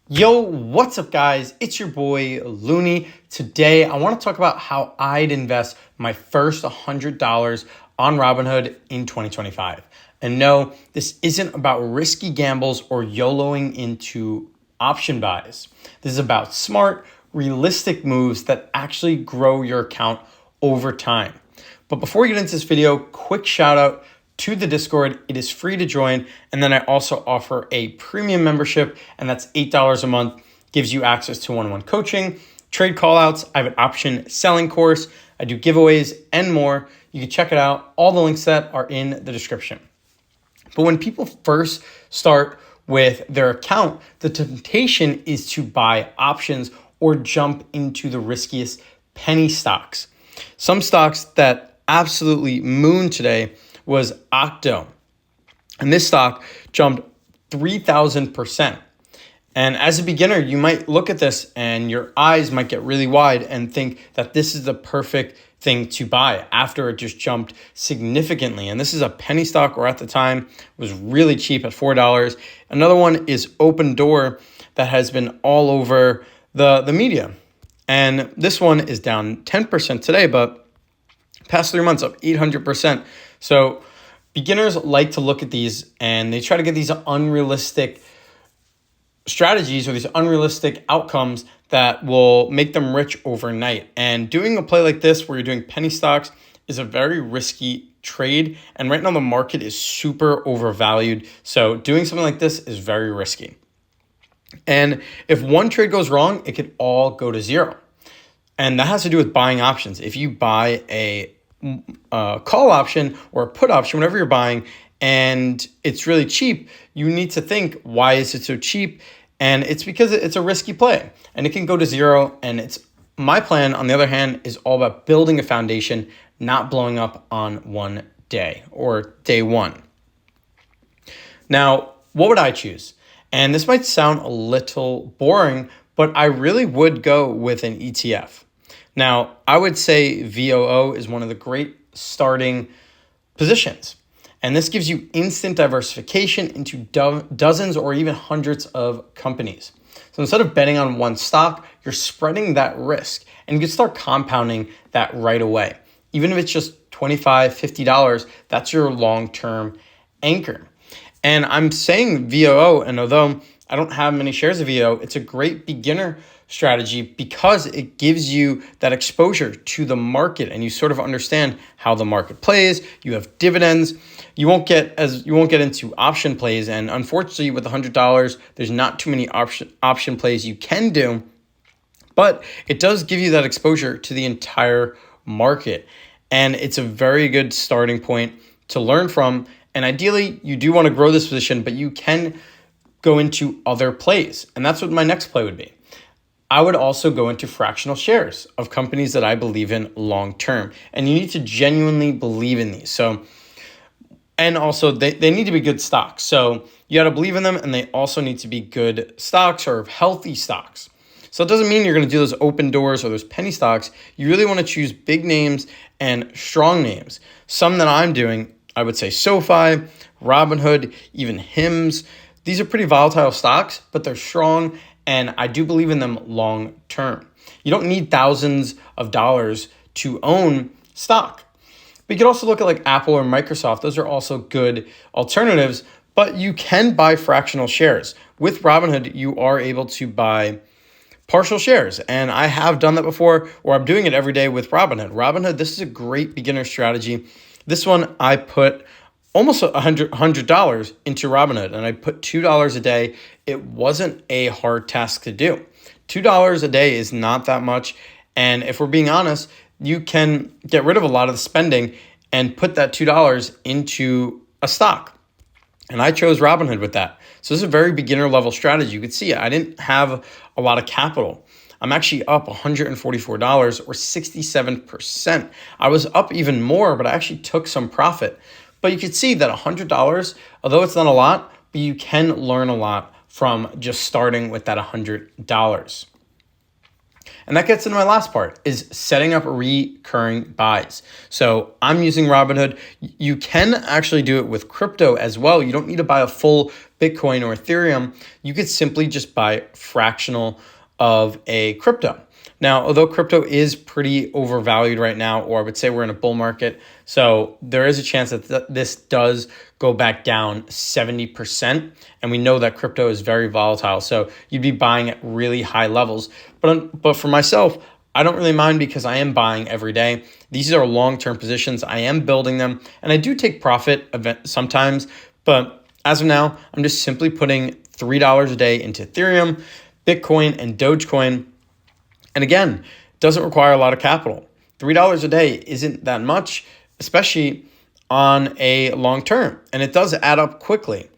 Yo, what's up guys? It's your boy Looney. Today I want to talk about how I'd invest my first $100 on Robinhood in 2025. And no, this isn't about risky gambles or YOLOing into option buys. This is about smart, realistic moves that actually grow your account over time. But before we get into this video, quick shout out to the Discord. It is free to join. And then I also offer a premium membership, and that's $8 a month. Gives you access to one-on-one coaching, trade callouts. I have an option selling course. I do giveaways and more. You can check it out. All the links that are in the description. But when people first start with their account, the temptation is to buy options or jump into the riskiest penny stocks. Some stocks that absolutely mooned today was Octo. And this stock jumped 3,000%. And as a beginner, you might look at this and your eyes might get really wide and think that this is the perfect thing to buy after it just jumped significantly. And this is a penny stock, or at the time was really cheap at $4. Another one is Open Door that has been all over the media. And this one is down 10% today, but past 3 months up 800%. So beginners like to look at these and they try to get these unrealistic strategies or these unrealistic outcomes that will make them rich overnight. And doing a play like this where you're doing penny stocks is a very risky trade. And right now the market is super overvalued. So doing something like this is very risky. And if one trade goes wrong, it could all go to zero. And that has to do with buying options. If you buy a call option or a put option, whatever you're buying, and it's really cheap, you need to think, why is it so cheap? And it's because it's a risky play and it can go to zero. And it's my plan, on the other hand, is all about building a foundation, not blowing up on one day or day one. Now, what would I choose? And this might sound a little boring, but I really would go with an ETF. Now, I would say VOO is one of the great starting positions. And this gives you instant diversification into dozens or even hundreds of companies. So instead of betting on one stock, you're spreading that risk and you can start compounding that right away. Even if it's just $25, $50, that's your long-term anchor. And I'm saying VOO, and although I don't have many shares of VOO, it's a great beginner strategy because it gives you that exposure to the market and you sort of understand how the market plays. You have dividends. You won't get into option plays, and unfortunately with $100, there's not too many option plays you can do, but it does give you that exposure to the entire market. And it's a very good starting point to learn from. And ideally, you do want to grow this position, but you can go into other plays. And that's what my next play would be. I would also go into fractional shares of companies that I believe in long term. And you need to genuinely believe in these. And also they need to be good stocks. So you got to believe in them, and they also need to be good stocks or healthy stocks. So it doesn't mean you're going to do those open doors or those penny stocks. You really want to choose big names and strong names. Some that I'm doing, I would say SoFi, Robinhood, even HIMS. These are pretty volatile stocks, but they're strong, and I do believe in them long term. You don't need thousands of dollars to own stock. But you can also look at like Apple or Microsoft. Those are also good alternatives, but you can buy fractional shares. With Robinhood, you are able to buy partial shares, and I have done that before, or I'm doing it every day with Robinhood. Robinhood, this is a great beginner strategy. This one, I put almost $100 into Robinhood, and I put $2 a day. It wasn't a hard task to do. $2 a day is not that much. And if we're being honest, you can get rid of a lot of the spending and put that $2 into a stock. And I chose Robinhood with that. So this is a very beginner level strategy. You can see I didn't have a lot of capital. I'm actually up $144 or 67%. I was up even more, but I actually took some profit. But you can see that $100, although it's not a lot, but you can learn a lot from just starting with that $100. And that gets into my last part, is setting up recurring buys. So I'm using Robinhood. You can actually do it with crypto as well. You don't need to buy a full Bitcoin or Ethereum. You could simply just buy fractional of a crypto. Now, although crypto is pretty overvalued right now, or I would say we're in a bull market, so there is a chance that this does go back down 70%. And we know that crypto is very volatile. So you'd be buying at really high levels. But for myself, I don't really mind because I am buying every day. These are long-term positions. I am building them. And I do take profit sometimes. But as of now, I'm just simply putting $3 a day into Ethereum, Bitcoin, and Dogecoin. And again, it doesn't require a lot of capital. $3 a day isn't that much, especially on a long term. And it does add up quickly.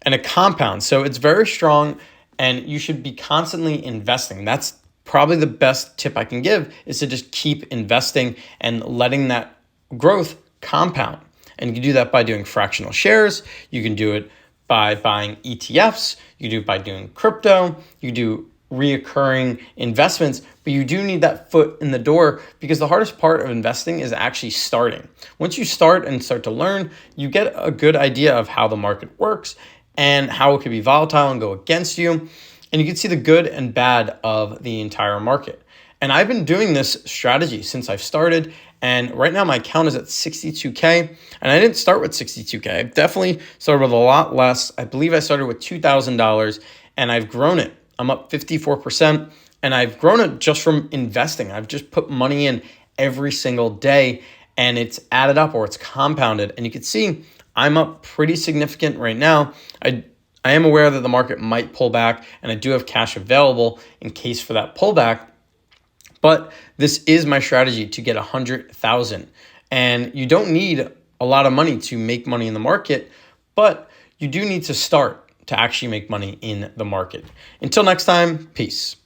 And it compounds. So it's very strong, and you should be constantly investing. That's probably the best tip I can give, is to just keep investing and letting that growth compound. And you can do that by doing fractional shares. You can do it by buying ETFs. You can do it by doing crypto. You can do reoccurring investments, but you do need that foot in the door, because the hardest part of investing is actually starting. Once you start to learn, you get a good idea of how the market works and how it could be volatile and go against you. And you can see the good and bad of the entire market. And I've been doing this strategy since I've started. And right now my account is at 62K. And I didn't start with 62K. I definitely started with a lot less. I believe I started with $2,000, and I've grown it. I'm up 54%, and I've grown it just from investing. I've just put money in every single day, and it's added up, or it's compounded. And you can see I'm up pretty significant right now. I am aware that the market might pull back, and I do have cash available in case for that pullback. But this is my strategy to get 100,000. And you don't need a lot of money to make money in the market, but you do need to start to actually make money in the market. Until next time, peace.